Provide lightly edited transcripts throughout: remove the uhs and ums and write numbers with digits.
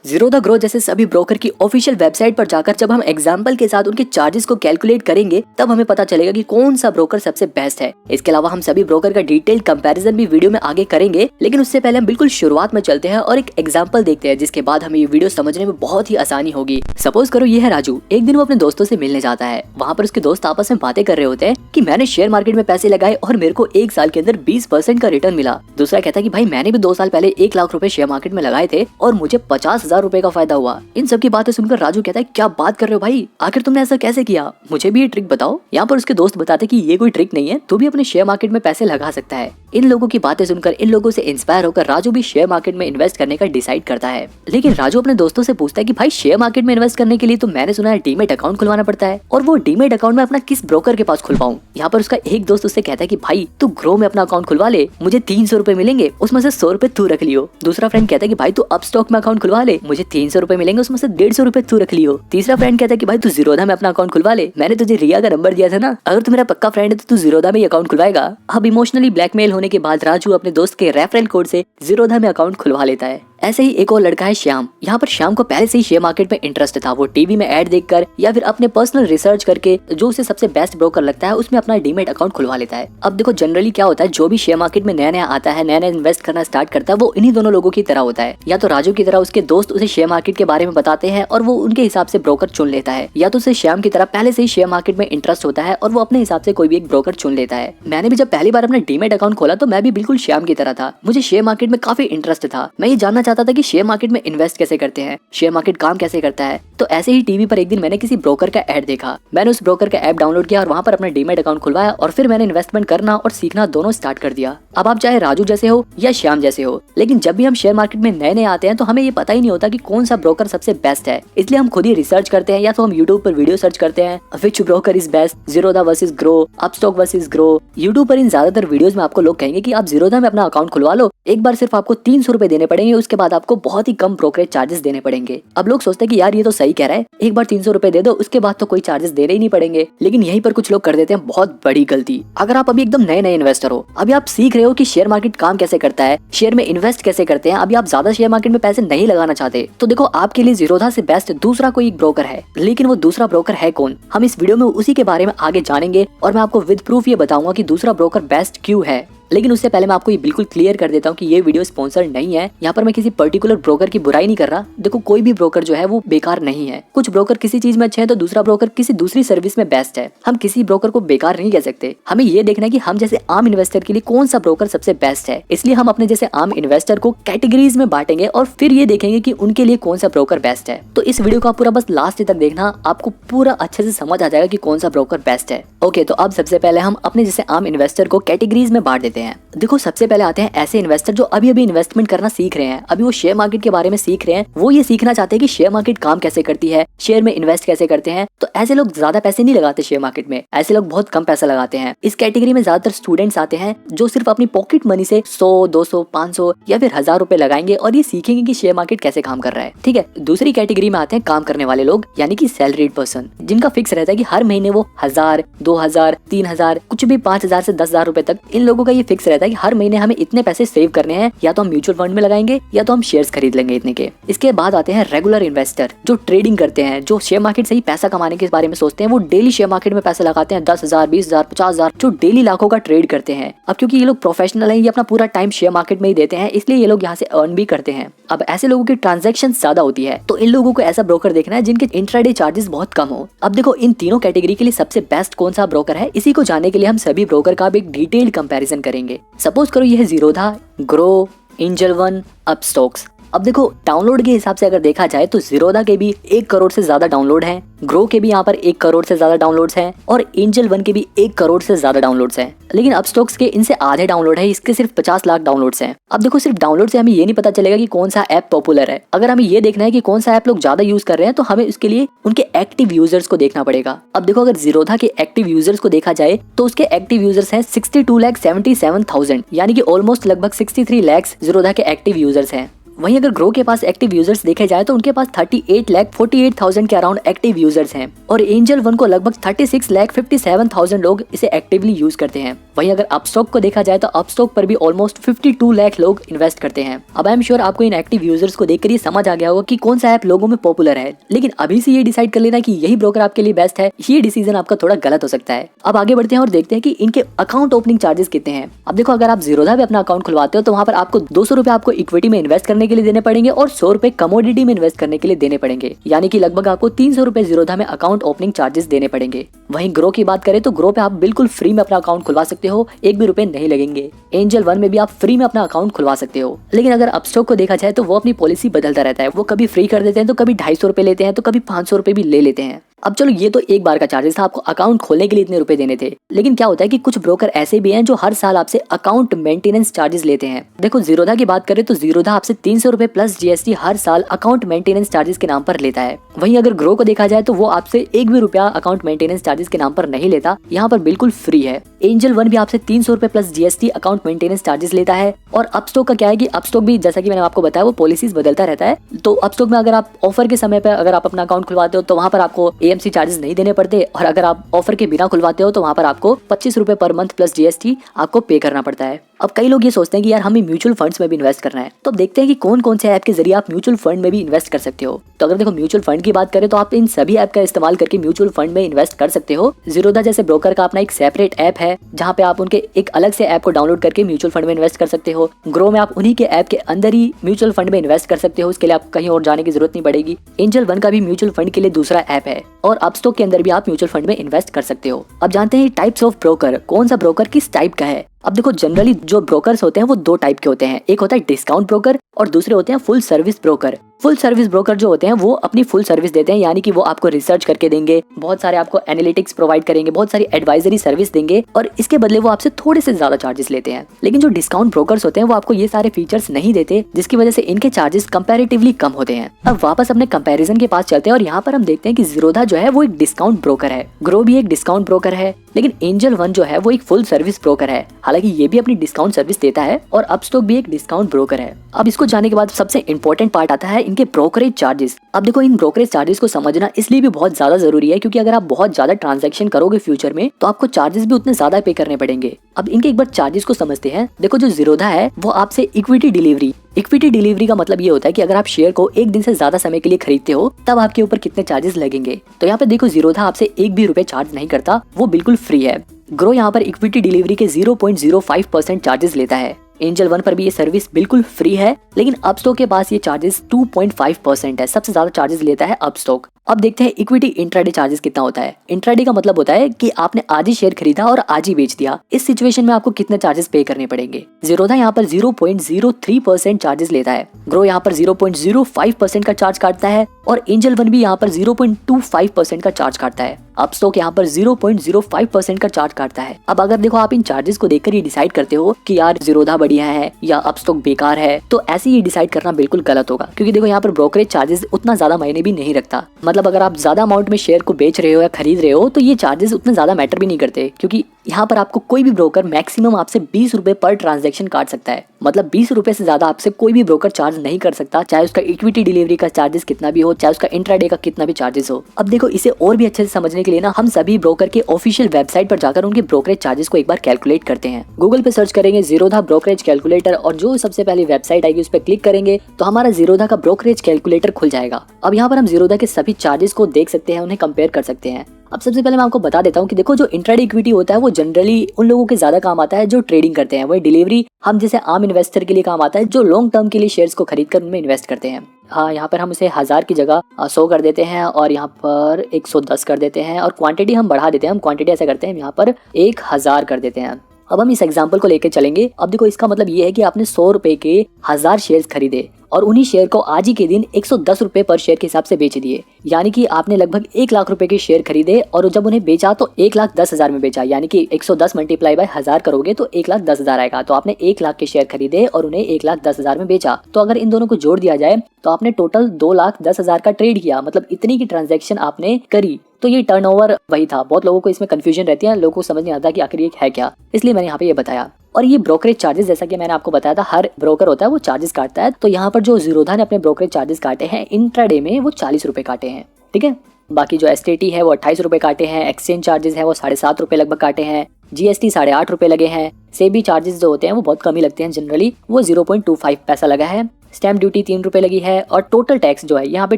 Zerodha grow जैसे सभी broker की ऑफिशियल वेबसाइट पर जाकर जब हम एग्जाम्पल के साथ उनके चार्जेस को कैलकुलेट करेंगे तब हमें पता चलेगा कि कौन सा ब्रोकर सबसे बेस्ट है। इसके अलावा हम सभी ब्रोकर का डिटेल कंपैरिजन भी वीडियो में आगे करेंगे, लेकिन उससे पहले हम बिल्कुल शुरुआत में चलते हैं और एक एग्जाम्पल देखते हैं, जिसके बाद हमें ये वीडियो समझने में बहुत ही आसानी होगी। सपोज करो ये है राजू। एक दिन वो अपने दोस्तों से मिलने जाता है। वहाँ पर उसके दोस्त आपस में बातें कर रहे होते हैं कि मैंने शेयर मार्केट में पैसे लगाए और मेरे को 1 साल के अंदर 20% का रिटर्न मिला। दूसरा कहता है कि भाई मैंने भी 2 साल पहले 1 लाख रुपए शेयर मार्केट में लगाए थे और मुझे 50,000 रुपए का फायदा हुआ। इन सब की बातें सुनकर राजू कहता है क्या बात कर रहे हो भाई, आखिर तुमने ऐसा कैसे किया, मुझे भी ये ट्रिक बताओ। यहाँ पर उसके दोस्त बताते कि ये कोई ट्रिक नहीं है, तू भी अपने शेयर मार्केट में पैसे लगा सकता है। इन लोगों की बातें सुनकर, इन लोगों से इंस्पायर होकर राजू भी शेयर मार्केट में इन्वेस्ट करने का डिसाइड करता है। लेकिन राजू अपने दोस्तों से पूछता है कि भाई शेयर मार्केट में इन्वेस्ट करने के लिए तो मैंने सुना है डीमेट अकाउंट खुलवाना पड़ता है, और वो डीमेट अकाउंट में अपना किस ब्रोकर के पास खुलवाऊं। यहाँ पर उसका एक दोस्त उससे कहता है कि भाई तू ग्रो में अपना अकाउंट खुलवा ले, मुझे 300 रुपए मिलेंगे, उसमें से 100 रुपए तू रख लियो। दूसरा फ्रेंड कहता है कि भाई तू अपस्टॉक में अकाउंट खुलवा ले, मुझे 300 रुपए मिलेंगे, उसमें से 150 रुपए तू रख लियो। तीसरा फ्रेंड कहता है कि भाई तू जीरोधा में अपना अकाउंट खुलवा ले, मैंने तुझे रिया का नंबर दिया था ना, अगर तू मेरा पक्का फ्रेंड है तो तू जीरोधा में अकाउंट खुलवाएगा। अब इमोशनली ब्लैकमेल होने के बाद राजू अपने दोस्त के रेफरल कोड से जीरोधा में अकाउंट खुलवा लेता है। ऐसे ही एक और लड़का है श्याम। यहाँ पर श्याम को पहले से ही शेयर मार्केट में इंटरेस्ट था। वो टीवी में ऐड देखकर या फिर अपने पर्सनल रिसर्च करके जो उसे सबसे बेस्ट ब्रोकर लगता है उसमें अपना डीमेट अकाउंट खुलवा लेता है। अब देखो जनरली क्या होता है, जो भी शेयर मार्केट में नया नया आता है, नया नया इन्वेस्ट करना स्टार्ट करता है, वो इन्हीं दोनों लोगों की तरह होता है। या तो राजू की तरह उसके दोस्त उसे शेयर मार्केट के बारे में बताते हैं और वो उनके हिसाब से ब्रोकर चुन लेता है, या तो उसे श्याम की तरह पहले से ही शेयर मार्केट में इंटरेस्ट होता है और वो अपने हिसाब से कोई भी एक ब्रोकर चुन लेता है। मैंने भी जब पहली बार अपना डीमेट अकाउंट खोला तो मैं भी बिल्कुल श्याम की तरह था। मुझे शेयर मार्केट में काफी इंटरेस्ट था। मैं ये जानना चाहता था कि शेयर मार्केट में इन्वेस्ट कैसे करते हैं, शेयर मार्केट काम कैसे करता है। तो ऐसे ही टीवी पर एक दिन मैंने किसी ब्रोकर का ऐड देखा। मैंने उस ब्रोकर का ऐप डाउनलोड किया और वहां पर अपना डीमेट अकाउंट खुलवाया और फिर मैंने इन्वेस्टमेंट करना और सीखना दोनों स्टार्ट कर दिया। अब आप चाहे राजू जैसे हो या श्याम जैसे हो, लेकिन जब भी हम शेयर मार्केट में नए नए आते हैं तो हमें ये पता ही नहीं होता कि कौन सा ब्रोकर सबसे बेस्ट है। इसलिए हम खुद ही रिसर्च करते हैं, या तो हम यूट्यूब पर वीडियो सर्च करते हैं which broker is best, Zerodha versus grow, Upstox versus grow. YouTube पर इन ज्यादातर वीडियोस में आपको लोग कहेंगे कि आप जीरोधा में अपना अकाउंट खुलवा लो, एक बार सिर्फ आपको 300 रुपए देने पड़ेंगे, उसके बाद आपको बहुत ही कम ब्रोकरेज चार्जेस देने पड़ेंगे। अब लोग सोचते हैं कि यार ये तो सही कह रहा है, एक बार 300 रुपए दे दो, उसके बाद तो कोई चार्जेस देने ही नहीं पड़ेंगे। लेकिन यहीं पर कुछ लोग कर देते हैं बहुत बड़ी गलती। अगर आप अभी एकदम नए नए इन्वेस्टर हो, अभी आप सीख रहे हो कि शेयर मार्केट काम कैसे करता है, शेयर में इन्वेस्ट कैसे करते हैं, अभी आप ज्यादा शेयर मार्केट में पैसे नहीं लगाना चाहते, तो देखो आपके लिए जीरोधा से बेस्ट दूसरा कोई ब्रोकर है। लेकिन वो दूसरा ब्रोकर है कौन, हम इस वीडियो में उसी के बारे में आगे जानेंगे और मैं आपको विद प्रूफ ये बताऊंगा कि दूसरा ब्रोकर बेस्ट क्यों है। लेकिन उससे पहले मैं आपको ये बिल्कुल क्लियर कर देता हूँ कि ये वीडियो स्पॉन्सर नहीं है। यहाँ पर मैं किसी पर्टिकुलर ब्रोकर की बुराई नहीं कर रहा। देखो कोई भी ब्रोकर जो है वो बेकार नहीं है। कुछ ब्रोकर किसी चीज में अच्छे हैं तो दूसरा ब्रोकर किसी दूसरी सर्विस में बेस्ट है। हम किसी ब्रोकर को बेकार नहीं कह सकते। हमें ये देखना है कि हम जैसे आम इन्वेस्टर के लिए कौन सा ब्रोकर सबसे बेस्ट है। इसलिए हम अपने जैसे आम इन्वेस्टर को कैटेगरीज में बांटेंगे और फिर ये देखेंगे कि उनके लिए कौन सा ब्रोकर बेस्ट है। तो इस वीडियो को आप पूरा बस लास्ट तक देखना, आपको पूरा अच्छे से समझ आ जाएगा कि कौन सा ब्रोकर बेस्ट है। ओके, तो अब सबसे पहले हम अपने जैसे आम इन्वेस्टर को कैटेगरीज में बांट देते हैं। देखो सबसे पहले आते हैं ऐसे इन्वेस्टर जो अभी अभी इन्वेस्टमेंट करना सीख रहे हैं, अभी वो शेयर मार्केट के बारे में सीख रहे हैं, वो ये सीखना चाहते हैं कि शेयर मार्केट काम कैसे करती है, शेयर में इन्वेस्ट कैसे करते हैं। तो ऐसे लोग ज्यादा पैसे नहीं लगाते शेयर मार्केट में, ऐसे लोग बहुत कम पैसा लगाते हैं। इस कैटेगरी में ज्यादातर स्टूडेंट्स आते हैं जो सिर्फ अपनी पॉकेट मनी से 100, 200, 500 या फिर 1000 रुपए लगाएंगे और ये सीखेंगे कि शेयर मार्केट कैसे काम कर रहा है। ठीक है, दूसरी कैटेगरी में आते हैं काम करने वाले लोग, यानी कि सैलरीड पर्सन, जिनका फिक्स रहता है कि हर महीने वो 1000, 2000, 3000, कुछ भी 5000 से 10,000 रुपए तक, इन लोगों का ये फिक्स रहता है कि हर महीने हमें इतने पैसे सेव करने हैं, या तो हम म्यूचुअल फंड में लगाएंगे या तो हम शेयर्स खरीद लेंगे इतने के। इसके बाद आते हैं रेगुलर इन्वेस्टर जो ट्रेडिंग करते हैं, जो शेयर मार्केट से ही पैसा कमाने के बारे में सोचते हैं। वो डेली शेयर मार्केट में पैसा लगाते हैं, 10,000, 20,000, 50,000, जो डेली लाखों का ट्रेड करते हैं। अब क्योंकि ये लोग प्रोफेशनल हैं, ये अपना पूरा टाइम शेयर मार्केट में ही देते हैं, इसलिए ये लोग यहाँ से अर्न भी करते हैं। अब ऐसे लोगों की ट्रांजैक्शन ज्यादा होती है, तो इन लोगों को ऐसा ब्रोकर देखना है जिनके इंट्राडे चार्जेस बहुत कम हो। अब देखो इन तीनों कैटेगरी के लिए सबसे बेस्ट कौन सा ब्रोकर है, इसी को जानने के लिए हम सभी ब्रोकर का एक डिटेल्ड कंपैरिजन करेंगे। सपोज करो ये है Zerodha, grow, angel one, Upstox. अब देखो डाउनलोड के हिसाब से अगर देखा जाए तो जीरोधा के भी 1 करोड़ से ज्यादा डाउनलोड हैं, ग्रो के भी यहाँ पर 1 करोड़ से ज्यादा डाउनलोड्स हैं और एंजल वन के भी 1 करोड़ से ज्यादा डाउनलोड्स हैं। लेकिन अपस्टॉक्स के इनसे आधे डाउनलोड है, इसके सिर्फ 50 लाख डाउनलोड्स हैं। अब देखो सिर्फ डाउनलोड से हमें ये नहीं पता चलेगा कि कौन सा ऐप पॉपुलर है। अगर हमें ये देखना है कि कौन सा ऐप लोग ज्यादा यूज कर रहे हैं तो हमें उसके लिए उनके एक्टिव यूजर्स को देखना पड़ेगा। अब देखो अगर जीरोधा के एक्टिव यूजर्स को देखा जाए तो उसके एक्टिव यूजर्स हैं 62,77,000, यानी कि ऑलमोस्ट लगभग 63 लाख जीरोधा के एक्टिव यूजर्स हैं। वहीं अगर ग्रो के पास एक्टिव यूजर्स देखे जाए तो उनके पास 38,48,000 के अराउंड एक्टिव यूजर्स हैं और एंजल वन को लगभग 36,57,000 लोग इसे एक्टिवली यूज करते हैं। वहीं अगर अपस्टॉक को देखा जाए तो अपस्टॉक पर भी ऑलमोस्ट 52 लाख लोग इन्वेस्ट करते हैं। अब आई एम श्योर आपको इन एक्टिव यूजर्स को देखकर ये समझ आ गया होगा कि कौन सा ऐप लोगों में पॉपुलर है, लेकिन अभी से ये डिसाइड कर लेना कि यही ब्रोकर आपके लिए बेस्ट है, ये डिसीजन आपका थोड़ा गलत हो सकता है। अब आगे बढ़ते हैं और देखते हैं कि इनके अकाउंट ओपनिंग चार्जेस कितने हैं। अब देखो, अगर आप जीरोधा पे अपना अकाउंट खुलवाते हो तो वहां पर आपको 200 रुपए आपको इक्विटी में इन्वेस्ट करने के लिए देने पड़ेंगे और 100 रुपए कमोडिटी में इन्वेस्ट करने के लिए देने पड़ेंगे, यानी कि लगभग आपको 300 रुपए जीरोधा में अकाउंट ओपनिंग चार्जेस देने पड़ेंगे। वहीं ग्रो की बात करें तो ग्रो पे आप बिल्कुल फ्री में अपना अकाउंट खुलवा सकते हो, एक भी रुपए नहीं लगेंगे। एंजल वन में भी आप फ्री में अपना अकाउंट खुलवा सकते हो, लेकिन अगर अपस्टॉक को देखा जाए तो वो अपनी पॉलिसी बदलता रहता है। वो कभी फ्री कर देते हैं तो कभी 250 रुपए लेते हैं तो कभी 500 रुपए भी ले लेते हैं। अब चलो, ये तो एक बार का चार्जेस था, आपको अकाउंट खोलने के लिए इतने रुपए देने थे, लेकिन क्या होता है कि कुछ ब्रोकर ऐसे भी हैं जो हर साल आपसे अकाउंट मेंटेनेंस चार्जेस लेते हैं। देखो, जीरोधा की बात करें तो जीरोधा आपसे 300 रुपए प्लस जीएसटी हर साल अकाउंट मेंटेनेंस चार्जेस के नाम पर लेता है। वहीं अगर ग्रो को देखा जाए तो वो आपसे एक भी रुपया अकाउंट मेंटेनेंस चार्जेस के नाम पर नहीं लेता, यहाँ पर बिल्कुल फ्री है। एंजल वन भी आपसे 300 रुपए plus GST account maintenance charges लेता है। और अपस्टॉक का क्या है कि अपस्टॉक भी, जैसा कि मैंने आपको बताया, वो पॉलिसीज बदलता रहता है। तो अपस्टॉक में अगर आप ऑफर के समय पर अगर आप अपना अकाउंट खुलवाते हो तो वहां पर आपको एएमसी चार्जेस नहीं देने पड़ते, और अगर आप ऑफर के बिना खुलवाते हो तो वहां पर आपको 25 रुपए पर मंथ प्लस जीएसटी आपको पे करना पड़ता है। अब कई लोग ये सोचते हैं कि यार हमें म्यूचुअल फंड्स में भी इन्वेस्ट करना है, तो अब देखते हैं कि कौन कौन से ऐप के जरिए आप म्यूचुअल फंड में भी इन्वेस्ट कर सकते हो। तो अगर देखो, म्यूचुअल फंड की बात करें तो आप इन सभी ऐप का इस्तेमाल करके म्यूचुअल फंड में इन्वेस्ट कर सकते हो। जीरोधा जैसे ब्रोकर का अपना एक सेपरेट ऐप है जहां पे आप उनके एक अलग से ऐप को डाउनलोड करके म्यूचुअल फंड में इन्वेस्ट कर सकते हो। ग्रो में आप उन्हीं के ऐप के अंदर ही म्यूचुअल फंड में इन्वेस्ट कर सकते हो, उसके लिए आप कहीं और जाने की जरूरत नहीं पड़ेगी। एंजल वन का भी म्यूचुअल फंड के लिए दूसरा ऐप है और अपस्टॉक के अंदर भी आप म्यूचुअल फंड में इन्वेस्ट कर सकते हो। अब जानते हैं टाइप्स ऑफ ब्रोकर, कौन सा ब्रोकर किस टाइप का है। अब देखो, जनरली जो ब्रोकर्स होते हैं वो दो टाइप के होते हैं, एक होता है डिस्काउंट ब्रोकर और दूसरे होते हैं full service broker. Full service broker जो होते हैं वो अपनी फुल सर्विस देते हैं, यानी कि वो आपको रिसर्च करके देंगे, बहुत सारे आपको एनालिटिक्स प्रोवाइड करेंगे, बहुत सारी एडवाइजरी सर्विस देंगे और इसके बदले वो आपसे थोड़े से ज्यादा चार्जेस लेते हैं। लेकिन जो डिस्काउंट ब्रोकर्स होते हैं वो आपको ये सारे फीचर्स नहीं देते, जिसकी वजह से इनके चार्जेस कंपैरेटिवली कम होते हैं। अब वापस अपने कंपैरिजन के पास चलते हैं और यहाँ पर हम देखते हैं कि जीरोधा जो है वो एक डिस्काउंट ब्रोकर है, ग्रो भी एक डिस्काउंट ब्रोकर है, लेकिन एंजल वन जो है वो एक फुल सर्विस ब्रोकर है। हालांकि ये भी अपनी डिस्काउंट सर्विस देता है और अपस्टॉक भी एक डिस्काउंट ब्रोकर है। अब इसको जानने के बाद सबसे इंपॉर्टेंट पार्ट आता है इनके ब्रोकरेज चार्जेस। अब देखो, इन ब्रोकरेज चार्जेस को समझना इसलिए भी बहुत ज्यादा जरूरी है क्योंकि अगर आप बहुत ज्यादा ट्रांजैक्शन करोगे फ्यूचर में तो आपको चार्जेस भी उतने ज्यादा पे करने पड़ेंगे। अब इनके एक बार चार्जेस को समझते हैं। देखो, जो जीरोधा है वो आपसे इक्विटी डिलीवरी का मतलब ये होता है कि अगर आप शेयर को एक दिन से ज्यादा समय के लिए खरीदते हो तब आपके ऊपर कितने चार्जेस लगेंगे। तो यहाँ पे देखो, जीरोधा आपसे एक भी रुपए चार्ज नहीं करता, वो बिल्कुल फ्री है। ग्रो यहाँ पर इक्विटी डिलीवरी के 0.05% चार्जेस लेता है। एंजल वन पर भी ये सर्विस बिल्कुल फ्री है, लेकिन अपस्टॉक के पास ये चार्जेस 2.5% है, सबसे ज्यादा चार्जेस लेता है अपस्टॉक। अब देखते हैं इक्विटी इंट्राडे चार्जेस कितना होता है। इंट्राडे का मतलब होता है कि आपने आज ही शेयर खरीदा और आज ही बेच दिया, इस सिचुएशन में आपको कितने चार्जेस पे करने पड़ेंगे। जीरोधा यहाँ पर 0.03% चार्जेस लेता है, ग्रो यहाँ पर 0.05% का चार्ज काटता है और एंजल वन भी यहाँ पर 0.25% का चार्ज काटता है। अपस्टॉक यहाँ पर 0.05% का चार्ज काटता है। अब अगर देखो, आप इन चार्जेस को देखकर ये डिसाइड करते हो कि यार जीरोधा बढ़िया है या अपस्टॉक बेकार है, तो ऐसे ही डिसाइड करना बिल्कुल गलत होगा, क्योंकि देखो यहाँ पर ब्रोकरेज चार्जेस उतना ज्यादा मायने भी नहीं रखता। मतलब अगर आप ज्यादा अमाउंट में शेयर को बेच रहे हो या खरीद रहे हो तो ये चार्जेस उतने ज्यादा मैटर भी नहीं करते, क्योंकि यहाँ पर आपको कोई भी ब्रोकर मैक्सिमम आपसे 20 रुपए पर ट्रांजैक्शन काट सकता है। मतलब 20 रुपए से ज्यादा आपसे कोई भी ब्रोकर चार्ज नहीं कर सकता, चाहे उसका इक्विटी डिलीवरी का चार्जेस कितना भी हो, चाहे उसका इंट्राडे का कितना भी चार्जेस हो। अब देखो, इसे और भी अच्छे से समझने के लिए ना हम सभी ब्रोकर के ऑफिशियल वेबसाइट पर जाकर उनके ब्रोकरेज चार्जेस को एक बार कैलकुलेट करते हैं। गूगल पे सर्च करेंगे जीरोधा ब्रोकरेज कैलकुलेटर और जो सबसे पहले वेबसाइट आएगी उस पर क्लिक करेंगे तो हमारा जीरोधा का ब्रोकरेज कैलकुलेटर खुल जाएगा। अब यहाँ पर हम जीरोधा के सभी चार्जेस को देख सकते हैं, उन्हें कंपेयर कर सकते हैं। अब सबसे पहले मैं आपको बता देता हूँ कि देखो, जो इंट्राडे इक्विटी होता है वो जनरली उन लोगों के ज्यादा काम आता है जो ट्रेडिंग करते हैं। वही डिलीवरी हम जैसे आम इन्वेस्टर के लिए काम आता है जो लॉन्ग टर्म के लिए शेयर्स को खरीद कर उनमें इन्वेस्ट करते हैं। हाँ, यहाँ पर हम इसे 1000 की जगह 100 कर देते हैं और यहाँ पर 110 कर देते हैं और क्वांटिटी हम बढ़ा देते हैं। हम क्वांटिटी ऐसा करते हैं, यहाँ पर 1000 कर देते हैं। अब हम इस एग्जाम्पल को लेकर चलेंगे। अब देखो, इसका मतलब ये है कि आपने 100 रुपए के 1000 शेयर्स खरीदे और उन्हीं शेयर को आज ही के दिन 110 रुपए पर शेयर के हिसाब से बेच दिए, यानी कि आपने लगभग 1 लाख रुपए के शेयर खरीदे और जब उन्हें बेचा तो 1,10,000 में बेचा, यानी कि 110 मल्टीप्लाई बाय 1000 करोगे तो 1,10,000 आएगा। तो आपने 1 लाख के शेयर खरीदे और उन्हें 1,10,000 में बेचा, तो अगर इन दोनों को जोड़ दिया जाए तो आपने टोटल 2,10,000 का ट्रेड किया, मतलब इतनी की ट्रांजेक्शन आपने करी। तो ये टर्नओवर वही था। बहुत लोगों को इसमें कंफ्यूजन रहती है, लोगों को समझ नहीं आता कि आखिर ये है क्या, इसलिए मैंने यहाँ पे ये बताया। और ये ब्रोकरेज चार्जेस जैसा कि मैंने आपको बताया था, हर ब्रोकर होता है वो चार्जेस काटता है। तो यहाँ पर जो जीरोधा ने अपने ब्रोकरेज चार्जेस काटे हैं इंट्राडे में वो 40 रुपए काटे हैं, ठीक है। बाकी जो STT है वो 28 रुपए काटे हैं, एक्सचेंज चार्जेस है वो 7.5 रुपए लगभग काटे हैं, GST 8.5 रुपए लगे हैं, सेबी चार्जेस जो होते हैं वो बहुत कम ही लगते हैं जनरली, वो 0.25 पैसा लगा है, स्टैम्प ड्यूटी 3 रुपए लगी है, और टोटल टैक्स जो है यहाँ पे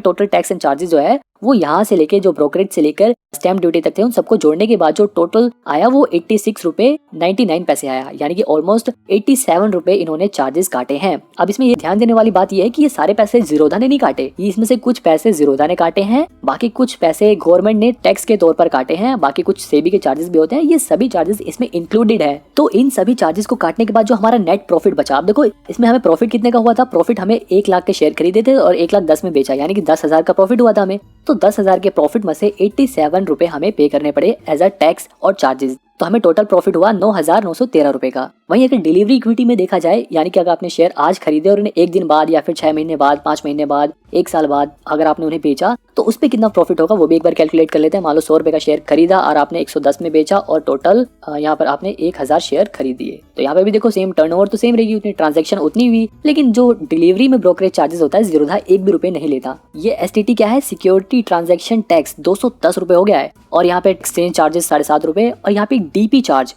टोटल टैक्स एंड चार्जेस जो है वो यहाँ से लेके जो ब्रोकरेज से लेकर स्टैम्प ड्यूटी तक थे उन सबको जोड़ने के बाद जो टोटल आया वो 86 रुपए 99 पैसे आया, यानी कि ऑलमोस्ट 87 रुपए इन्होंने चार्जेस काटे हैं। अब इसमें ये ध्यान देने वाली बात ये है कि ये सारे पैसे जीरोधा ने नहीं काटे, इसमें से कुछ पैसे जीरोधा ने काटे हैं, बाकी कुछ पैसे गवर्नमेंट ने टैक्स के तौर पर काटे हैं, बाकी कुछ सेबी के चार्जेस भी होते हैं, ये सभी चार्जेस इसमें इंक्लूडेड है। तो इन सभी चार्जेस को काटने के बाद जो हमारा नेट प्रॉफिट बचा, आप देखो इसमें हमें प्रॉफिट कितने का हुआ था, प्रॉफिट हमें 1 लाख के शेयर खरीदे थे और 1,10,000 में बेचा, यानी कि 10,000 का प्रॉफिट हुआ था हमें। तो 10,000 के प्रॉफिट में से 87 रुपए हमें पे करने पड़े एज अ टैक्स और चार्जेस, तो हमें टोटल प्रॉफिट हुआ 9,913 रुपए का। वहीं अगर डिलीवरी इक्विटी में देखा जाए, यानी कि अगर आपने शेयर आज खरीदे और उन्हें 1 दिन बाद या फिर 6 महीने बाद, 5 महीने बाद, 1 साल बाद अगर आपने उन्हें बेचा तो उस पे कितना प्रॉफिट होगा वो भी एक बार कैलकुलेट कर लेते हैं। मान लो 100 रुपए का शेयर खरीदा और आपने 110 में बेचा और टोटल यहाँ पर आपने 1000 शेयर खरीद दिए, तो यहाँ पे भी देखो सेम टर्नओवर तो सेम रहेगी, उतनी ट्रांजेक्शन उतनी हुई, लेकिन जो डिलीवरी में ब्रोकरेज चार्जेस होता है जीरोधा 1 भी रुपए नहीं लेता। ये STT क्या है, सिक्योरिटी ट्रांजेक्शन टैक्स 210 रुपए हो गया है, और यहाँ पे एक्सचेंज चार्जेस 7.5 रुपए, और यहाँ पे DP चार्ज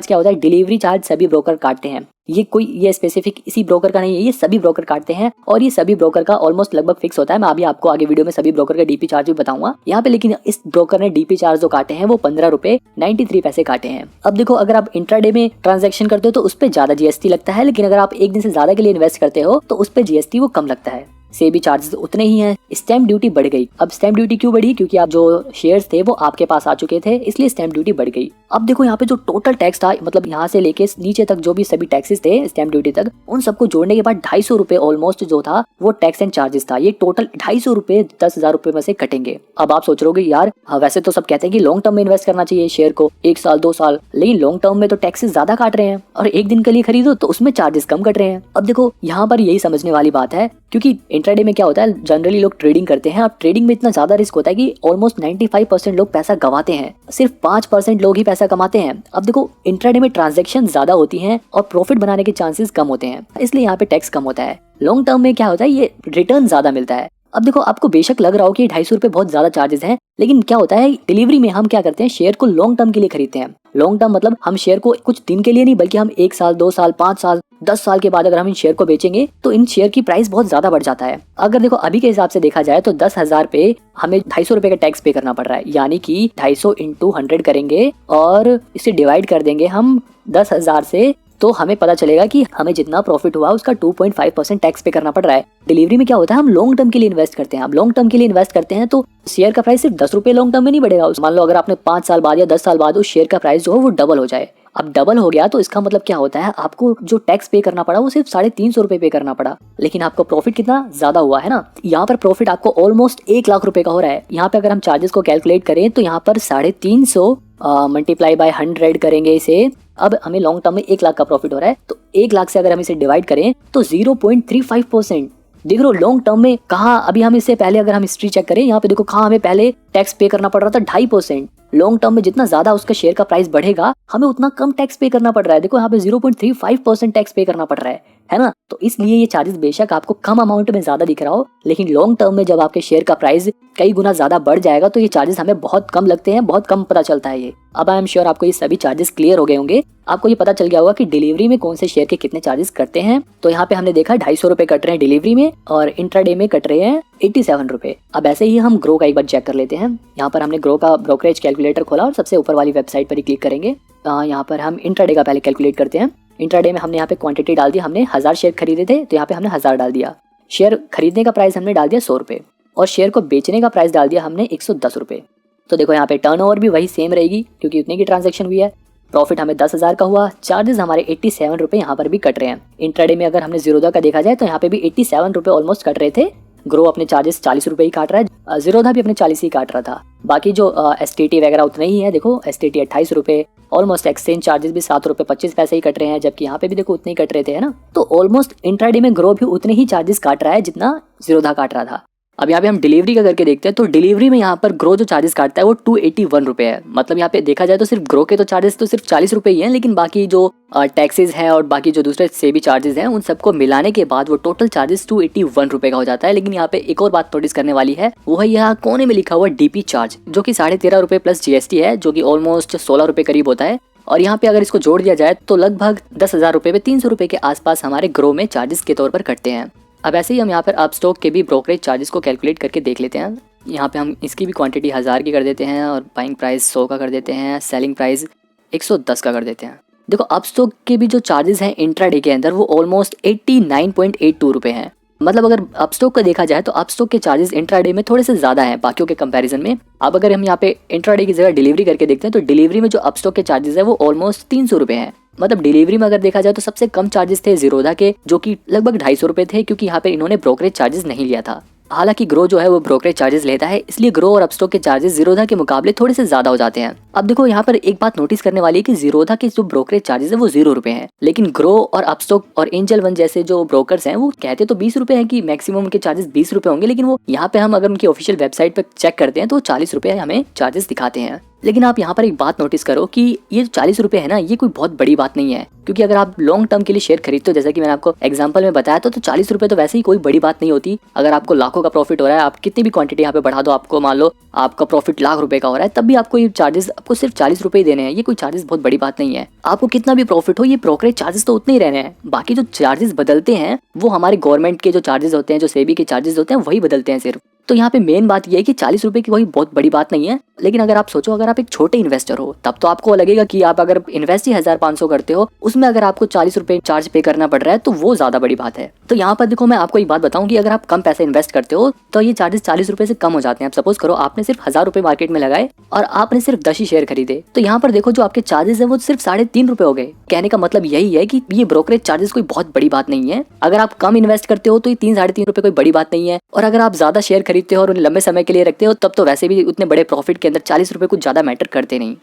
क्या होता है, डिलीवरी चार्ज सभी ब्रोकर काटते हैं, ये स्पेसिफिक इसी ब्रोकर का नहीं है, ये सभी ब्रोकर काटते हैं, और ये सभी ब्रोकर का ऑलमोस्ट लगभग फिक्स होता है। मैं अभी आपको आगे वीडियो में सभी ब्रोकर का DP चार्ज भी बताऊंगा यहाँ पे, लेकिन इस ब्रोकर ने DP चार्ज जो काटे हैं वो 15 रुपए 93 पैसे काटे हैं। अब देखो अगर आप इंट्राडे में ट्रांजेक्शन करते हो तो उस पर ज्यादा GST लगता है, लेकिन अगर आप 1 दिन से ज्यादा के लिए इन्वेस्ट करते हो तो उस पर GST वो कम लगता है, सेबी चार्जेस उतने ही हैं। स्टैम्प ड्यूटी बढ़ गई। अब स्टैम्प ड्यूटी क्यों बढ़ी, क्योंकि आप जो शेयर्स थे वो आपके पास आ चुके थे, इसलिए स्टैम्प ड्यूटी बढ़ गई। अब देखो यहाँ पे जो टोटल टैक्स था, मतलब यहाँ से लेके नीचे तक जो भी सभी टैक्सेस थे स्टैम्प ड्यूटी तक, उन सबको जोड़ने के बाद 250 रुपए ऑलमोस्ट जो था वो टैक्स एंड चार्जेस था। ये टोटल 250 रुपए 10,000 रुपए में से कटेंगे। अब आप सोच रहे यार वैसे तो सब कहते हैं कि लॉन्ग टर्म में इन्वेस्ट करना चाहिए शेयर को, 1 साल 2 साल, लेकिन लॉन्ग टर्म में तो टैक्सेस ज्यादा काट रहे हैं और 1 दिन के लिए खरीदो तो उसमें चार्जेस कम कट रहे हैं। अब देखो यहाँ पर यही समझने वाली बात है, क्योंकि इंट्राडे में क्या होता है, जनरली लोग ट्रेडिंग करते हैं, अब ट्रेडिंग में इतना ज्यादा रिस्क होता है कि ऑलमोस्ट 95% लोग पैसा गवाते हैं, सिर्फ 5% लोग ही पैसा कमाते हैं। अब देखो इंट्राडे में ट्रांजैक्शन ज्यादा होती हैं और प्रॉफिट बनाने के चांसेस कम होते हैं, इसलिए यहाँ पे टैक्स कम होता है। लॉन्ग टर्म में क्या होता है, ये रिटर्न ज्यादा मिलता है। अब देखो आपको बेशक लग रहा हो कि 250 रुपए बहुत ज्यादा चार्जेस हैं, लेकिन क्या होता है डिलीवरी में हम क्या करते हैं, शेयर को लॉन्ग टर्म के लिए खरीदते हैं। लॉन्ग टर्म मतलब हम शेयर को कुछ दिन के लिए नहीं, बल्कि हम 1 साल 2 साल 5 साल 10 साल के बाद अगर हम इन शेयर को बेचेंगे तो इन शेयर की प्राइस बहुत ज्यादा बढ़ जाता है। अगर देखो अभी के हिसाब से देखा जाए तो 10,000 पे हमें 250 रुपए का टैक्स पे करना पड़ रहा है, यानी कि 250 इंटू 100 करेंगे और इसे डिवाइड कर देंगे हम 10,000 से, तो हमें पता चलेगा कि हमें जितना प्रॉफिट हुआ उसका 2.5% टैक्स पे करना पड़ रहा है। डिलीवरी में क्या होता है, हम लॉन्ग टर्म के लिए इन्वेस्ट करते हैं। अब लॉन्ग टर्म के लिए इन्वेस्ट करते हैं तो शेयर का प्राइस सिर्फ 10 रुपए लॉन्ग टर्म में नहीं बढ़ेगा। मान लो अगर आपने 5 साल बाद या 10 साल बाद उस शेयर का प्राइस जो है वो डबल हो जाए। अब डबल हो गया तो इसका मतलब क्या होता है, आपको जो टैक्स पे करना पड़ा वो सिर्फ 350 रुपए पे करना पड़ा, लेकिन आपको प्रॉफिट कितना ज्यादा हुआ है ना। यहाँ पर प्रॉफिट आपको ऑलमोस्ट 1 लाख रुपए का हो रहा है। यहाँ पे अगर हम चार्जेस को कैलकुलेट करें तो यहाँ पर 350 मल्टीप्लाई बाय 100 करेंगे इसे, अब हमें लॉन्ग टर्म में 1 लाख का प्रॉफिट हो रहा है, तो 1 लाख से अगर हम इसे डिवाइड करें तो 0.35%। देख लो लॉन्ग टर्म में कहाँ, अभी हम इससे पहले अगर हम हिस्ट्री चेक करें यहाँ पे देखो कहाँ हमें पहले टैक्स पे करना पड़ रहा था 2.5%। लॉन्ग टर्म में जितना ज्यादा उसका शेयर का प्राइस बढ़ेगा हमें उतना कम टैक्स पे करना पड़ रहा है। देखो यहाँ पे 0.35% टैक्स पे करना पड़ रहा है ना। तो इसलिए ये चार्जेस बेशक आपको कम अमाउंट में ज्यादा दिख रहा हो, लेकिन लॉन्ग टर्म में जब आपके शेयर का प्राइस कई गुना ज्यादा बढ़ जाएगा तो ये चार्जेस हमें बहुत कम लगते हैं, बहुत कम पता चलता है ये। अब आई एम श्योर आपको ये सभी चार्जेस क्लियर हो गए होंगे, आपको ये पता चल गया होगा कि डिलीवरी में कौन से शेयर के कितने चार्जेस कटते हैं। तो यहाँ पे हमने देखा 250 रुपए कट रहे हैं डिलीवरी में और इंट्राडे में कट रहे हैं 87 रुपए। अब ऐसे ही हम ग्रो का एक बार चेक कर लेते हैं। यहाँ पर हमने ग्रो का ब्रोकरेज कैलकुलेटर खोला और सबसे ऊपर वाली वेबसाइट पर ही क्लिक करेंगे। यहाँ पर हम इंट्राडे का पहले कैलकुलेट करते हैं। इंट्राडे में हमने यहाँ पे क्वांटिटी डाल दी, हमने 1000 शेयर खरीदे थे तो यहाँ पे हमने 1000 डाल दिया। शेयर खरीदने का प्राइस हमने डाल दिया 100 रुपए और शेयर को बेचने का प्राइस डाल दिया हमने 110 रुपए। तो देखो यहाँ पे टर्नओवर भी वही सेम रहेगी क्योंकि उतने की ट्रांजैक्शन हुई है। प्रॉफिट हमें 10,000 का हुआ, चार्जेस हमारे 87 रुपए यहाँ पर भी कट रहे हैं। इंट्राडे में अगर हमने जीरोधा का देखा जाए तो यहाँ पे भी 87 रुपए ऑलमोस्ट कट रहे थे। ग्रो अपने चार्जेस 40 रुपए ही काट रहा है, जीरोधा भी अपने 40 ही काट रहा था। बाकी जो STT वगैरह उतने ही है। देखो STT 28 रुपए, ऑलमोस्ट एक्सचेंज चार्जेस भी 7 रुपए 25 पैसे ही कट रहे हैं, जबकि यहाँ पे भी देखो उतने ही कट रहे थे, है ना। तो ऑलमोस्ट इंट्राडे में ग्रो भी उतने ही चार्जेस काट रहा है जितना जीरोधा काट रहा था। अब यहाँ पे हम डिलीवरी का करके देखते हैं, तो डिलीवरी में यहाँ पर ग्रो जो चार्जेस काटता है वो 281 रुपये है। मतलब यहाँ पे देखा जाए तो सिर्फ ग्रो के तो चार्जेस तो सिर्फ 40 रुपये ही हैं, लेकिन बाकी जो टैक्सेस हैं और बाकी जो दूसरे सेबी चार्जेस हैं उन सबको मिलाने के बाद वो टोटल चार्जेस 281 रुपये का हो जाता है। लेकिन यहाँ पे एक और बात नोटिस करने वाली है, वो है यहाँ कोने में लिखा हुआ डीपी चार्ज, जो कि 13.5 रुपये प्लस जीएसटी है, जो कि ऑलमोस्ट 16 रुपये करीब होता है। और यहाँ पे अगर इसको जोड़ दिया जाए तो लगभग 10,000 रुपये में 300 रुपये के आसपास हमारे ग्रो में चार्जेस के तौर पर कटते हैं। अब ऐसे ही हम यहाँ पर अपस्टॉक के भी ब्रोकरेज चार्जेस को कैलकुलेट करके देख लेते हैं। यहाँ पे हम इसकी भी क्वांटिटी 1000 की कर देते हैं और बाइंग प्राइस 100 का कर देते हैं, सेलिंग प्राइस 110 का कर देते हैं। देखो अपस्टॉक के भी जो चार्जेस हैं इंट्राडे के अंदर वो ऑलमोस्ट 89.82 रुपये हैं। मतलब अगर अपस्टॉक का देखा जाए तो अपस्टॉक के चार्जेस इंट्राडे में थोड़े से ज़्यादा हैं बाकियों के कंपैरिजन में। अब अगर हम यहाँ पे इंट्राडे की जगह डिलीवरी करके देखते हैं तो डिलीवरी में जो अपस्टॉक के चार्जेस है वो ऑलमोस्ट 300 रुपये हैं। मतलब डिलीवरी में अगर देखा जाए तो सबसे कम चार्जेस थे जीरोधा के, जो कि लगभग 250 रुपये थे, क्योंकि यहाँ पे इन्होंने ब्रोकरेज चार्जेस नहीं लिया था। हालांकि ग्रो जो है वो ब्रोकरेज चार्जेस लेता है, इसलिए ग्रो और अपस्टॉक के चार्जेस जीरोधा के मुकाबले थोड़े से ज्यादा हो जाते हैं। अब देखो यहाँ पर एक बात नोटिस करने वाली है कि जीरोधा के जो ब्रोकरेज चार्जेस है वो 0 रुपए हैं, लेकिन ग्रो और अपस्टॉक और एंजल वन जैसे जो ब्रोकर्स हैं वो कहते तो 20 रुपए हैं कि मैक्सिमम उनके चार्जेस 20 रुपए होंगे, लेकिन वो यहाँ पे हम अगर उनकी ऑफिशियल वेबसाइट पर चेक करते हैं तो 40 रुपए हमें चार्जेस दिखाते हैं। लेकिन आप यहाँ पर एक बात नोटिस करो कि ये 40 रुपए है ना, ये कोई बहुत बड़ी बात नहीं है, क्योंकि अगर आप लॉन्ग टर्म के लिए शेयर खरीदते हो, जैसा कि मैंने आपको एग्जांपल में बताया, तो 40 रुपए तो वैसे ही कोई बड़ी बात नहीं होती। अगर आपको लाखों का प्रॉफिट हो रहा है, आप कितनी भी क्वांटिटी यहाँ पे बढ़ा दो, आपको मान लो आपका प्रॉफिट लाख रुपए का हो रहा है, तब भी आपको ये चार्जेस आपको सिर्फ 40 रुपए ही देने हैं। ये कोई चार्जेस बहुत बड़ी बात नहीं है। आपको कितना भी प्रॉफिट हो, ये ब्रोकरेज चार्जेस तो उतने ही रहने हैं। बाकी जो चार्जेस बदलते हैं वो हमारे गवर्नमेंट के जो चार्जेस होते हैं, जो सेबी के चार्जेस होते हैं, वही बदलते हैं सिर्फ। तो यहाँ पे मेन बात ये है कि 40 रुपए की कोई बहुत बड़ी बात नहीं है। लेकिन अगर आप सोचो, अगर आप एक छोटे इन्वेस्टर हो, तब तो आपको लगेगा कि आप अगर इन्वेस्ट ही 1500 करते हो, उसमें अगर आपको 40 रुपए चार्ज पे करना पड़ रहा है, तो वो ज्यादा बड़ी बात है। तो यहाँ पर देखो, मैं आपको एक बात बताऊं कि अगर आप कम पैसे इन्वेस्ट करते हो तो ये चार्जेस 40 रुपए से कम हो जाते हैं। आप सपोज करो आपने सिर्फ 1000 रुपए मार्केट में लगाए और आपने सिर्फ 10 ही शेयर खरीदे, तो यहाँ पर देखो जो आपके चार्जेस है वो सिर्फ 3.5 रुपए हो गए। कहने का मतलब यही है कि ये ब्रोकरेज चार्जेस कोई बहुत बड़ी बात नहीं है। अगर आप कम इन्वेस्ट करते हो तो ये 3-3.5 रुपए कोई बड़ी बात नहीं है, और अगर आप ज्यादा शेयर खरीदते हो और लंबे समय के लिए रखते हो, तब तो वैसे भी उतने बड़े प्रॉफिट के अंदर 40 रुपए कुछ ज्यादा मैटर करते नहीं।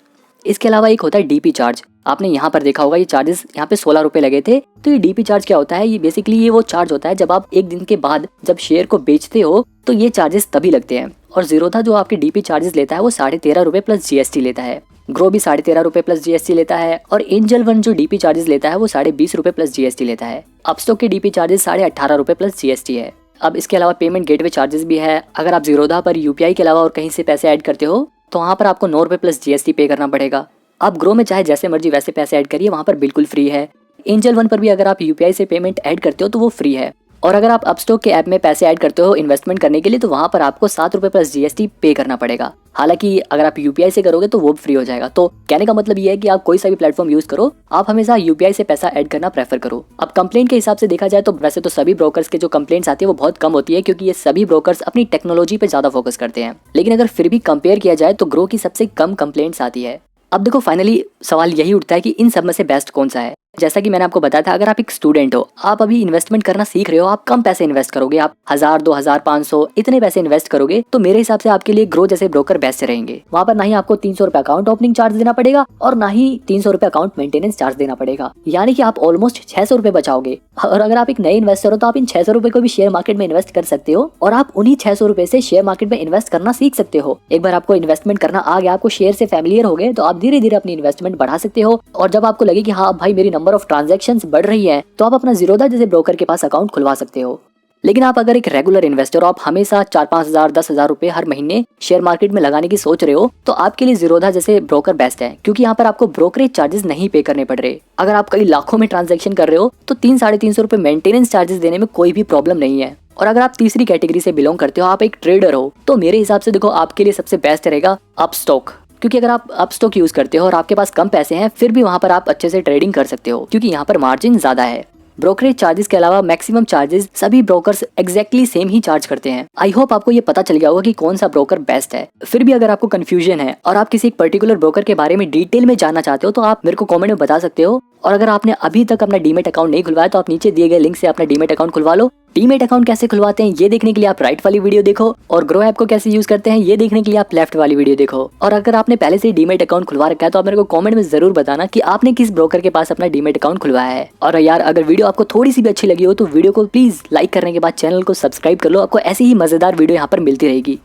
इसके अलावा एक होता है डीपी चार्ज। आपने यहाँ पर देखा होगा ये चार्जेस यहाँ पे 16 रुपए लगे थे। तो ये डीपी चार्ज क्या होता है? ये बेसिकली ये वो चार्ज होता है जब आप एक दिन के बाद जब शेयर को बेचते हो तो ये चार्जेस तभी लगते हैं। और जीरोधा जो आपके डीपी चार्जेस लेता है वो 13.5 रुपए प्लस जीएसटी लेता है। ग्रो भी 13.5 रुपए प्लस जीएसटी लेता है, और एंजल वन जो डीपी चार्जेस लेता है वो 20.5 रुपए प्लस जीएसटी लेता है। अपस्टॉक के डीपी चार्जेस 18.5 रुपए प्लस जीएसटी है। अब इसके अलावा पेमेंट गेटवे चार्जेस भी है। अगर आप जीरोधा पर यूपीआई के अलावा और कहीं से पैसे ऐड करते हो तो वहाँ पर आपको 9 रुपए प्लस जीएसटी पे करना पड़ेगा। आप ग्रो में चाहे जैसे मर्जी वैसे पैसे ऐड करिए, वहाँ पर बिल्कुल फ्री है। एंजल वन पर भी अगर आप यूपीआई से पेमेंट ऐड करते हो तो वो फ्री है। और अगर आप अपस्टॉक के ऐप में पैसे ऐड करते हो इन्वेस्टमेंट करने के लिए, तो वहाँ पर आपको 7 रुपए प्लस जीएसटी पे करना पड़ेगा। हालांकि अगर आप यूपीआई से करोगे तो वो फ्री हो जाएगा। तो कहने का मतलब ये है कि आप कोई सा भी प्लेटफॉर्म यूज करो, आप हमेशा यूपीआई से पैसा ऐड करना प्रेफर करो। अब कंप्लेंट के हिसाब से देखा जाए तो वैसे तो सभी ब्रोकर्स के जो कंप्लेंट्स आती है वो बहुत कम होती है, क्योंकि ये सभी ब्रोकर्स अपनी टेक्नोलॉजी पे ज्यादा फोकस करते हैं। लेकिन अगर फिर भी कंपेयर किया जाए तो ग्रो की सबसे कम कंप्लेंट्स आती है। अब देखो फाइनली सवाल यही उठता है कि इन सब में से बेस्ट कौन सा है। जैसा कि मैंने आपको बताया था, अगर आप एक स्टूडेंट हो, आप अभी इन्वेस्टमेंट करना सीख रहे हो, आप कम पैसे इन्वेस्ट करोगे, आप 1000, 2000, 500 इतने पैसे इन्वेस्ट करोगे, तो मेरे हिसाब से आपके लिए ग्रो जैसे ब्रोकर बेस्ट रहेंगे। वहाँ पर ना ही आपको 300 रुपए अकाउंट ओपनिंग चार्ज देना पड़ेगा और ना ही 300 रुपए अकाउंट मेंटेनेंस चार्ज देना पड़ेगा, यानी कि आप ऑलमोस्ट 600 रुपए बचाओगे। और अगर आप एक नए इन्वेस्टर हो तो आप इन 600 रुपए को भी शेयर मार्केट में इन्वेस्ट कर सकते हो, और आप उन्हीं 600 रुपए से शेयर मार्केट में इन्वेस्ट करना सीख सकते हो। एक बार आपको इन्वेस्टमेंट करना आ गया, आपको शेयर से फैमिलियर हो गए, तो आप धीरे धीरे अपनी इन्वेस्टमेंट बढ़ा सकते हो। और जब आपको लगे कि हाँ भाई मेरी नंबर ऑफ ट्रांजैक्शंस बढ़ रही है, तो आप अपना जीरोधा जैसे ब्रोकर के पास अकाउंट खुलवा सकते हो। लेकिन आप अगर एक रेगुलर इन्वेस्टर हो, आप हमेशा 4-5 हजार 10,000 रुपए हर महीने शेयर मार्केट में लगाने की सोच रहे हो, तो आपके लिए जीरोधा जैसे ब्रोकर बेस्ट है, क्योंकि यहाँ पर आपको ब्रोकरेज चार्जेस नहीं पे करने पड़ रहे। अगर आप कई लाखों में ट्रांजैक्शन कर रहे हो तो 300-350 रुपए मेंटेनेंस चार्जेस देने में कोई भी प्रॉब्लम नहीं है। और अगर आप तीसरी कैटेगरी से बिलोंग करते हो, आप एक ट्रेडर हो, तो मेरे हिसाब से देखो आपके लिए सबसे बेस्ट रहेगा अपस्टॉक। क्योंकि अगर आप अपस्टॉक यूज करते हो और आपके पास कम पैसे हैं, फिर भी वहां पर आप अच्छे से ट्रेडिंग कर सकते हो, क्योंकि यहाँ पर मार्जिन ज्यादा है। ब्रोकरेज चार्जेस के अलावा मैक्सिमम चार्जेस सभी ब्रोकर्स एग्जैक्टली सेम ही चार्ज करते हैं। आई होप आपको ये पता चल गया होगा कि कौन सा ब्रोकर बेस्ट है। फिर भी अगर आपको कंफ्यूजन है और आप किसी एक पर्टिकुलर ब्रोकर के बारे में डिटेल में जानना चाहते हो, तो आप मेरे को कमेंट में बता सकते हो, और अगर आपने अभी तक अपना डीमेट अकाउंट नहीं खुलवाया तो आप नीचे दिए गए लिंक से अपना डीमेट अकाउंट खुलवा लो। डीमेट अकाउंट कैसे खुलवाते हैं ये देखने के लिए आप राइट वाली वीडियो देखो, और ग्रो ऐप को कैसे यूज करते हैं ये देखने के लिए आप लेफ्ट वाली वीडियो देखो। और अगर आपने पहले से डीमेट अकाउंट खुलवा रखा है तो आप मेरे को कमेंट में जरूर बताना कि आपने किस ब्रोकर के पास अपना डीमेट अकाउंट खुलवाया है। और यार अगर वीडियो आपको थोड़ी सी भी अच्छी लगी हो तो वीडियो को प्लीज लाइक करने के बाद चैनल को सब्सक्राइब कर लो, आपको ऐसी ही मजेदार वीडियो यहाँ पर मिलती रहेगी।